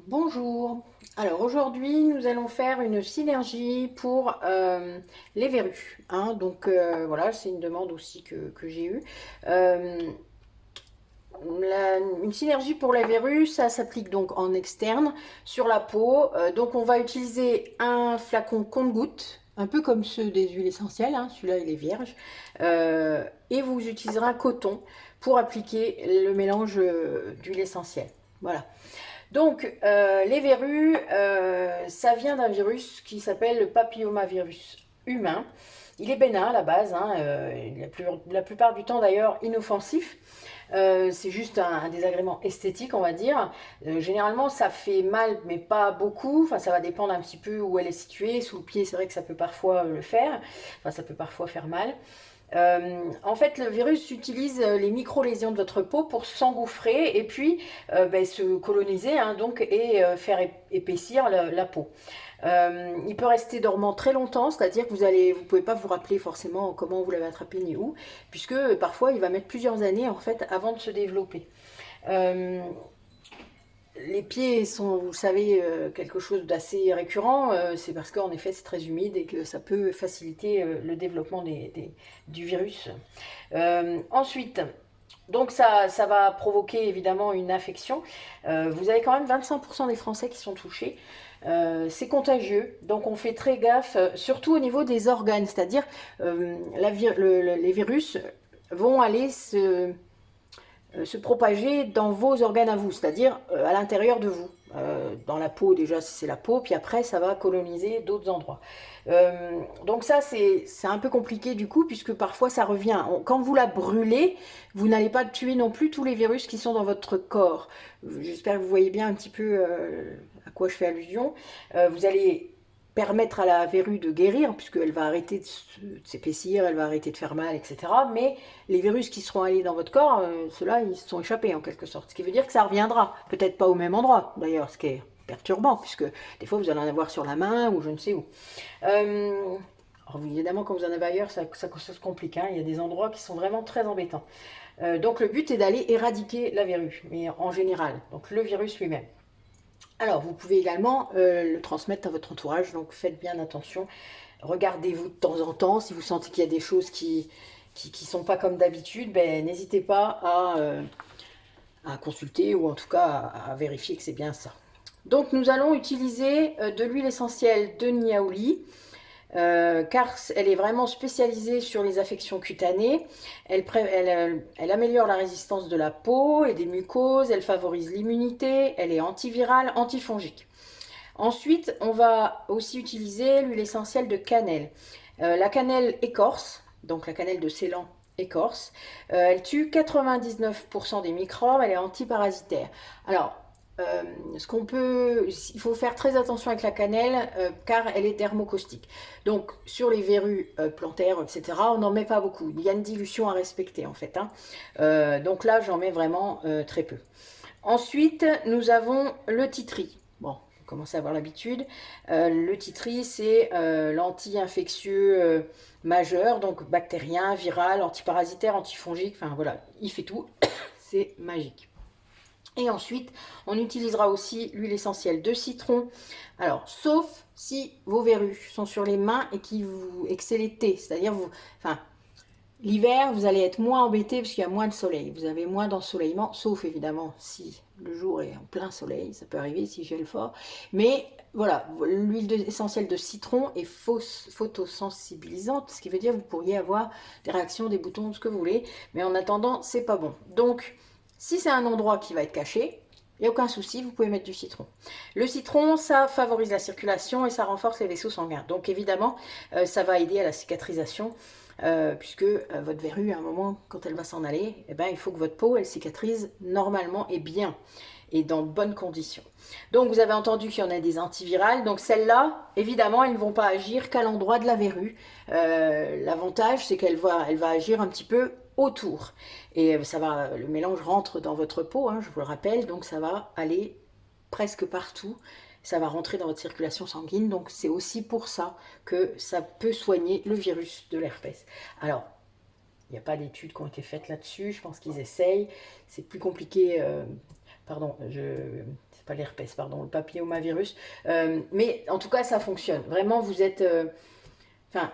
Bonjour. Alors aujourd'hui, nous allons faire une synergie pour les verrues, hein. Voilà, c'est une demande aussi que j'ai eue. Euh, une synergie pour les verrues, ça s'applique donc en externe sur la peau. Donc on va utiliser un flacon compte-gouttes, un peu comme ceux des huiles essentielles, hein. Celui-là il est vierge. Et vous utiliserez un coton pour appliquer le mélange d'huile essentielle. Voilà. Les verrues, ça vient d'un virus qui s'appelle le papillomavirus humain. Il est bénin à la base, hein, la plupart du temps d'ailleurs inoffensif. C'est juste un désagrément esthétique, on va dire. Généralement, ça fait mal, mais pas beaucoup. Enfin, ça va dépendre un petit peu où elle est située. Sous le pied, c'est vrai que ça peut parfois le faire. Enfin, ça peut parfois faire mal. En fait, le virus utilise les micro-lésions de votre peau pour s'engouffrer et puis se coloniser, hein, faire épaissir la peau. Il peut rester dormant très longtemps, c'est-à-dire que vous ne pouvez pas vous rappeler forcément comment vous l'avez attrapé ni où, puisque parfois il va mettre plusieurs années en fait avant de se développer. Euh, les pieds sont, vous le savez, quelque chose d'assez récurrent. C'est parce qu'en effet, c'est très humide et que ça peut faciliter le développement du virus. Ensuite, ça va provoquer évidemment une infection. Vous avez quand même 25% des Français qui sont touchés. C'est contagieux, donc on fait très gaffe, surtout au niveau des organes, c'est-à-dire les virus vont aller se propager dans vos organes à vous, c'est-à-dire à l'intérieur de vous. Dans la peau déjà si c'est la peau, puis après ça va coloniser d'autres endroits. Donc ça c'est un peu compliqué du coup, puisque parfois ça revient. Quand vous la brûlez, vous n'allez pas tuer non plus tous les virus qui sont dans votre corps. J'espère que vous voyez bien un petit peu à quoi je fais allusion. Vous allez permettre à la verrue de guérir, puisqu'elle va arrêter de s'épaissir, elle va arrêter de faire mal, etc. Mais les virus qui seront allés dans votre corps, ceux-là, ils se sont échappés en quelque sorte. Ce qui veut dire que ça reviendra. Peut-être pas au même endroit, d'ailleurs, ce qui est perturbant, puisque des fois, vous allez en avoir sur la main ou je ne sais où. Alors, évidemment, quand vous en avez ailleurs, ça se complique, hein. Il y a des endroits qui sont vraiment très embêtants. Donc, le but est d'aller éradiquer la verrue, mais en général, donc le virus lui-même. Alors, vous pouvez également le transmettre à votre entourage, donc faites bien attention. Regardez-vous de temps en temps, si vous sentez qu'il y a des choses qui sont pas comme d'habitude, ben, n'hésitez pas à consulter ou en tout cas à vérifier que c'est bien ça. Donc nous allons utiliser de l'huile essentielle de Niaouli, car elle est vraiment spécialisée sur les affections cutanées. Elle améliore la résistance de la peau et des mucoses, elle favorise l'immunité, elle est antivirale, antifongique. Ensuite, on va aussi utiliser l'huile essentielle de cannelle. La cannelle écorce, donc la cannelle de Ceylan écorce. Elle tue 99% des microbes, elle est antiparasitaire. Alors, il faut faire très attention avec la cannelle car elle est dermocaustique. Donc sur les verrues plantaires, etc., on n'en met pas beaucoup. Il y a une dilution à respecter en fait, hein. Donc là, j'en mets vraiment très peu. Ensuite, nous avons le titri. Bon, vous commencez à avoir l'habitude. Le titri, c'est l'anti-infectieux majeur, donc bactérien, viral, antiparasitaire, antifongique, enfin voilà, il fait tout. C'est magique. Et ensuite, on utilisera aussi l'huile essentielle de citron. Alors, sauf si vos verrues sont sur les mains et que c'est l'été, c'est-à-dire enfin, l'hiver, vous allez être moins embêté parce qu'il y a moins de soleil. Vous avez moins d'ensoleillement, sauf évidemment si le jour est en plein soleil, ça peut arriver si j'ai le fort. Mais voilà, l'huile essentielle de citron est photosensibilisante, ce qui veut dire que vous pourriez avoir des réactions, des boutons, ce que vous voulez. Mais en attendant, c'est pas bon. Donc, si c'est un endroit qui va être caché, il n'y a aucun souci, vous pouvez mettre du citron. Le citron, ça favorise la circulation et ça renforce les vaisseaux sanguins. Donc évidemment, ça va aider à la cicatrisation puisque votre verrue, à un moment, quand elle va s'en aller, eh ben, il faut que votre peau, elle cicatrise normalement et bien, et dans bonnes conditions. Donc, vous avez entendu qu'il y en a des antivirales. Donc, celles-là, évidemment, elles ne vont pas agir qu'à l'endroit de la verrue. L'avantage, c'est elle va agir un petit peu autour. Et le mélange rentre dans votre peau, hein, je vous le rappelle, donc ça va aller presque partout. Ça va rentrer dans votre circulation sanguine, donc c'est aussi pour ça que ça peut soigner le virus de l'herpès. Alors, il n'y a pas d'études qui ont été faites là-dessus, je pense qu'ils essayent, c'est plus compliqué pardon, c'est pas l'herpès, pardon, le papillomavirus. Mais en tout cas, ça fonctionne. Vraiment, vous êtes, enfin,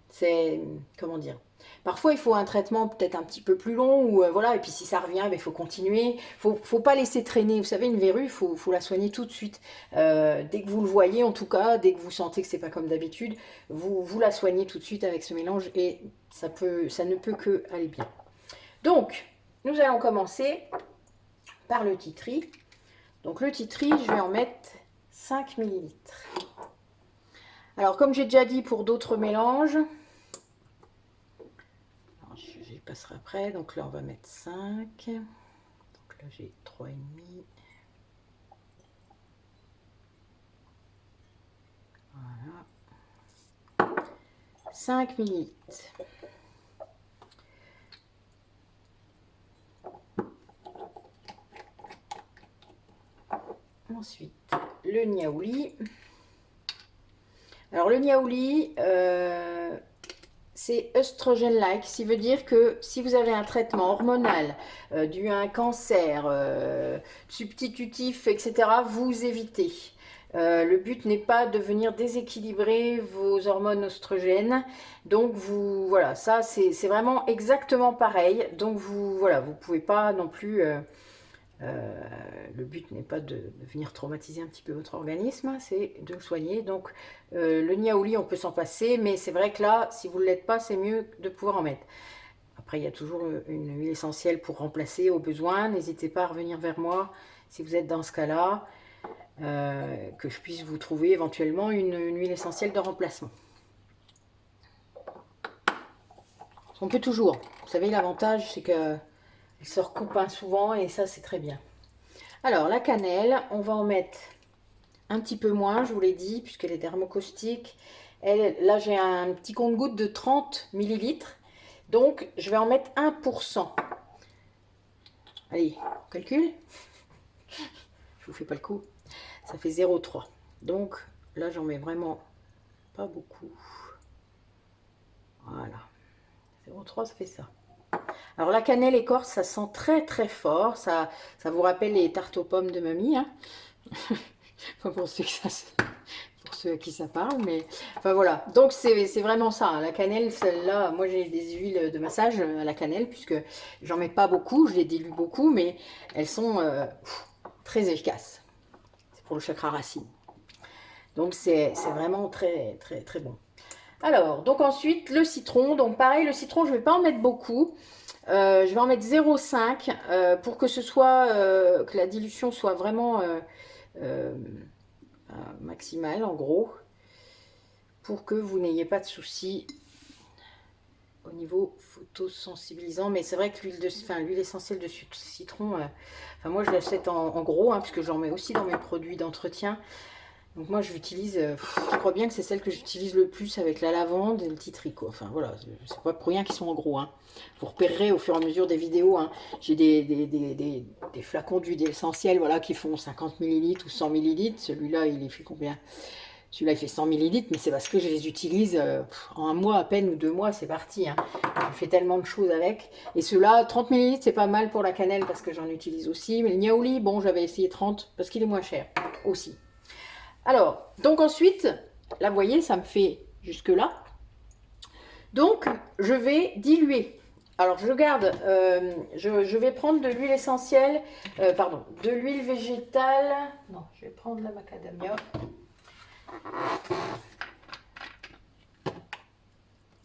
c'est, comment dire, parfois il faut un traitement peut-être un petit peu plus long, ou voilà, et puis si ça revient, il faut continuer. Faut pas laisser traîner. Vous savez, une verrue, faut la soigner tout de suite. Dès que vous le voyez, en tout cas, dès que vous sentez que c'est pas comme d'habitude, vous la soignez tout de suite avec ce mélange, et ça ne peut que aller bien. Donc, nous allons commencer par le tea tree. Donc le tea tree, je vais en mettre 5 ml. Alors, comme j'ai déjà dit pour d'autres mélanges, j'y passerai après, donc là on va mettre 5. Donc là j'ai 3,5. Voilà. 5 ml. Ensuite, le niaouli. Alors le niaouli, c'est œstrogène-like, ce qui veut dire que si vous avez un traitement hormonal dû à un cancer substitutif, etc., vous évitez. Le but n'est pas de venir déséquilibrer vos hormones oestrogènes. Donc vous, voilà, ça c'est vraiment exactement pareil. Donc vous, voilà, vous pouvez pas non plus. Le but n'est pas de venir traumatiser un petit peu votre organisme, c'est de le soigner. Donc le niaouli, on peut s'en passer, mais c'est vrai que là, si vous ne l'êtes pas, c'est mieux de pouvoir en mettre. Après, il y a toujours une huile essentielle pour remplacer au besoin. N'hésitez pas à revenir vers moi si vous êtes dans ce cas-là, que je puisse vous trouver éventuellement une huile essentielle de remplacement. On peut toujours. Vous savez, l'avantage, c'est que elle se recoupe souvent, et ça, c'est très bien. Alors, la cannelle, on va en mettre un petit peu moins, je vous l'ai dit, puisqu'elle est dermocaustique. Là, j'ai un petit compte-gouttes de 30 ml. Donc, je vais en mettre 1%. Allez, on calcule. Je vous fais pas le coup. Ça fait 0,3. Donc, là, j'en mets vraiment pas beaucoup. Voilà. 0,3, ça fait ça. Alors la cannelle écorce, ça sent très très fort, ça vous rappelle les tartes aux pommes de mamie, hein. Enfin, pour ceux à qui ça parle, mais enfin voilà. Donc c'est vraiment ça, hein. La cannelle, celle-là, moi j'ai des huiles de massage à la cannelle, puisque j'en mets pas beaucoup, je les dilue beaucoup, mais elles sont très efficaces. C'est pour le chakra racine. Donc c'est vraiment très très très bon. Alors, donc ensuite, le citron. Donc pareil, le citron, je ne vais pas en mettre beaucoup. Je vais en mettre 0,5 pour que ce soit, que la dilution soit vraiment maximale, en gros, pour que vous n'ayez pas de soucis au niveau photosensibilisant. Mais c'est vrai que l'huile essentielle de citron, enfin moi je l'achète en gros, hein, puisque j'en mets aussi dans mes produits d'entretien. Donc moi je l'utilise, je crois bien que c'est celle que j'utilise le plus avec la lavande et le tea tree, quoi. Enfin voilà, c'est pas pour rien qu'ils sont en gros, hein. Vous repérerez au fur et à mesure des vidéos, hein. J'ai des flacons d'huile essentielle, voilà, qui font 50 ml ou 100 ml. Celui-là, il fait combien? Celui-là, il fait 100 ml, mais c'est parce que je les utilise en un mois à peine ou 2 mois, c'est parti, hein. Je fais tellement de choses avec. Et ceux-là, 30 ml, c'est pas mal pour la cannelle parce que j'en utilise aussi. Mais le niaouli, bon, j'avais essayé 30 parce qu'il est moins cher aussi. Alors, donc ensuite, là, vous voyez, ça me fait jusque là. Donc, je vais diluer. Alors, je garde, je vais prendre de l'huile essentielle, pardon, de l'huile végétale. Non, je vais prendre la macadamia.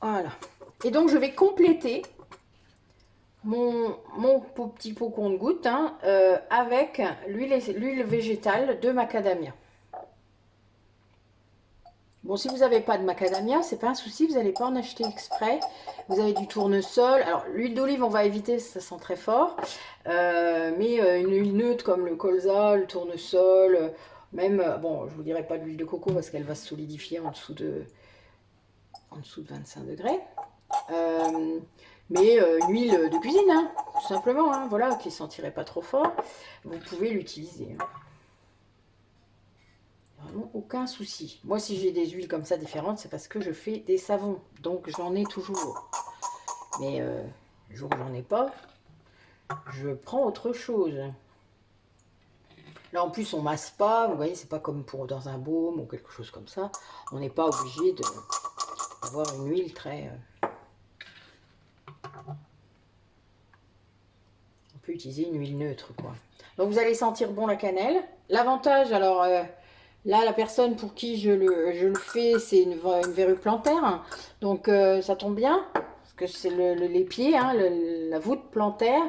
Voilà. Et donc, je vais compléter mon petit pot compte-gouttes, hein, avec l'huile végétale de macadamia. Bon, si vous n'avez pas de macadamia, c'est pas un souci, vous n'allez pas en acheter exprès. Vous avez du tournesol. Alors, l'huile d'olive, on va éviter, ça sent très fort. Mais une huile neutre comme le colza, le tournesol, même, bon, je vous dirais pas l'huile de coco parce qu'elle va se solidifier en dessous de 25 degrés. Mais une huile de cuisine, hein, tout simplement, hein, voilà, qui ne sentirait pas trop fort. Vous pouvez l'utiliser. Vraiment aucun souci. Moi, si j'ai des huiles comme ça différentes, c'est parce que je fais des savons. Donc, j'en ai toujours. Mais le jour où j'en ai pas, je prends autre chose. Là, en plus, on masse pas. Vous voyez, c'est pas comme pour dans un baume ou quelque chose comme ça. On n'est pas obligé d'avoir une huile très... On peut utiliser une huile neutre, quoi. Donc, vous allez sentir bon la cannelle. L'avantage, alors... là, la personne pour qui je le fais, c'est une verrue plantaire. Donc, ça tombe bien, parce que c'est les pieds, hein, la voûte plantaire,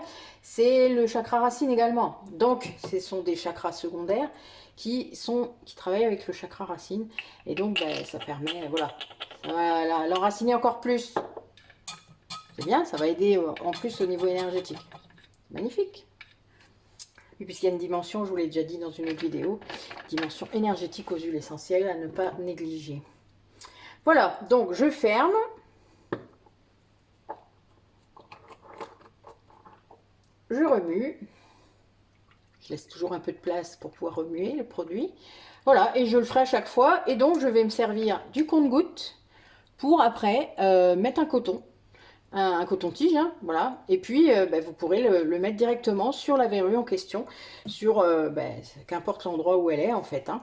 c'est le chakra racine également. Donc, ce sont des chakras secondaires qui travaillent avec le chakra racine. Et donc, ben, ça permet, voilà, ça va l'enraciner encore plus. C'est bien, ça va aider en plus au niveau énergétique. Magnifique. Et puisqu'il y a une dimension, je vous l'ai déjà dit dans une autre vidéo, dimension énergétique aux huiles essentielles à ne pas négliger. Voilà, donc je ferme. Je remue. Je laisse toujours un peu de place pour pouvoir remuer le produit. Voilà, et je le ferai à chaque fois. Et donc, je vais me servir du compte-gouttes pour après mettre un coton. Un coton-tige, hein, voilà. Et puis, ben, vous pourrez le mettre directement sur la verrue en question, sur ben, qu'importe l'endroit où elle est, en fait. Hein.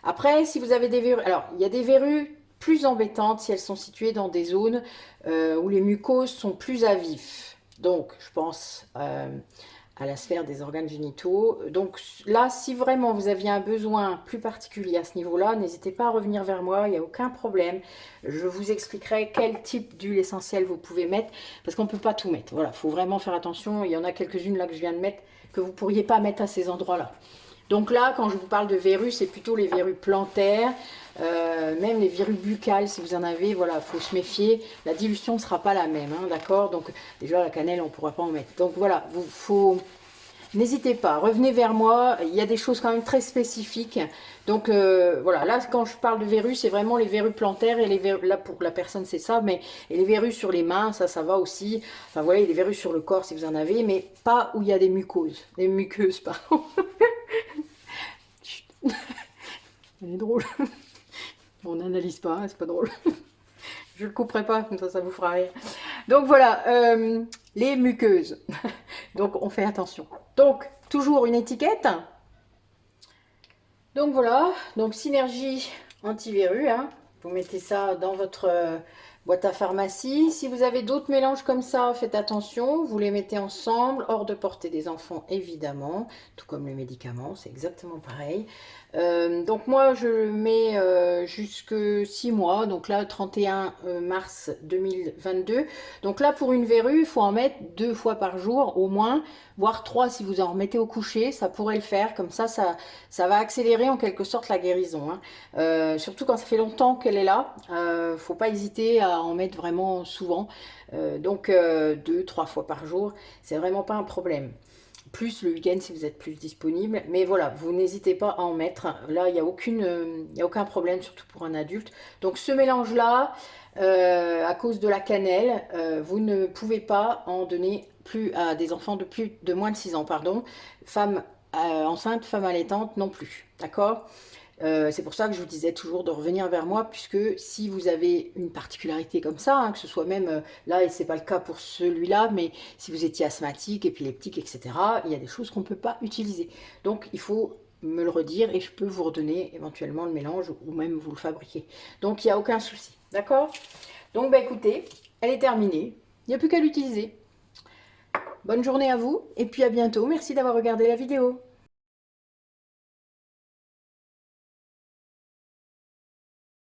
Après, si vous avez des verrues... Alors, il y a des verrues plus embêtantes si elles sont situées dans des zones où les mucoses sont plus à vif. Donc, je pense à la sphère des organes génitaux. Donc là, si vraiment vous aviez un besoin plus particulier à ce niveau-là, n'hésitez pas à revenir vers moi, il n'y a aucun problème. Je vous expliquerai quel type d'huile essentielle vous pouvez mettre, parce qu'on ne peut pas tout mettre. Voilà, il faut vraiment faire attention. Il y en a quelques-unes là que je viens de mettre que vous ne pourriez pas mettre à ces endroits-là. Donc là, quand je vous parle de verrues, c'est plutôt les verrues plantaires, même les verrues buccales, si vous en avez, voilà, il faut se méfier. La dilution ne sera pas la même, hein, d'accord? Donc déjà, la cannelle, on ne pourra pas en mettre. Donc voilà, n'hésitez pas, revenez vers moi. Il y a des choses quand même très spécifiques. Donc voilà, là, quand je parle de verrues, c'est vraiment les verrues plantaires et les verrues, là, pour la personne, c'est ça, mais et les verrues sur les mains, ça va aussi. Enfin, voilà, les verrues sur le corps, si vous en avez, mais pas où il y a des muqueuses. Des muqueuses, pardon. Elle est drôle. On n'analyse pas, hein, c'est pas drôle. Je le couperai pas, comme ça vous fera rire. Donc voilà, les muqueuses. Donc on fait attention. Donc, toujours une étiquette. Donc voilà, donc synergie antiverrue. Hein. Vous mettez ça dans votre boîte à pharmacie. Si vous avez d'autres mélanges comme ça, faites attention. Vous les mettez ensemble, hors de portée des enfants, évidemment. Tout comme les médicaments, c'est exactement pareil. Donc moi je mets jusque 6 mois, donc là 31 mars 2022. Donc là pour une verrue, il faut en mettre 2 fois par jour au moins, voire 3 si vous en remettez au coucher, ça pourrait le faire, comme ça va accélérer en quelque sorte la guérison. Hein. Surtout quand ça fait longtemps qu'elle est là, faut pas hésiter à en mettre vraiment souvent. Donc 2-3 fois par jour, c'est vraiment pas un problème. Plus le week-end si vous êtes plus disponible. Mais voilà, vous n'hésitez pas à en mettre. Là, il n'y a aucun problème, surtout pour un adulte. Donc ce mélange-là, à cause de la cannelle, vous ne pouvez pas en donner plus à des enfants de moins de 6 ans, pardon. Femmes enceintes, femmes allaitantes non plus. D'accord? C'est pour ça que je vous disais toujours de revenir vers moi, puisque si vous avez une particularité comme ça, hein, que ce soit même là, et c'est pas le cas pour celui-là, mais si vous étiez asthmatique, épileptique, etc., il y a des choses qu'on ne peut pas utiliser. Donc il faut me le redire et je peux vous redonner éventuellement le mélange ou même vous le fabriquer. Donc il n'y a aucun souci, d'accord? Donc bah écoutez, elle est terminée, il n'y a plus qu'à l'utiliser. Bonne journée à vous et puis à bientôt. Merci d'avoir regardé la vidéo.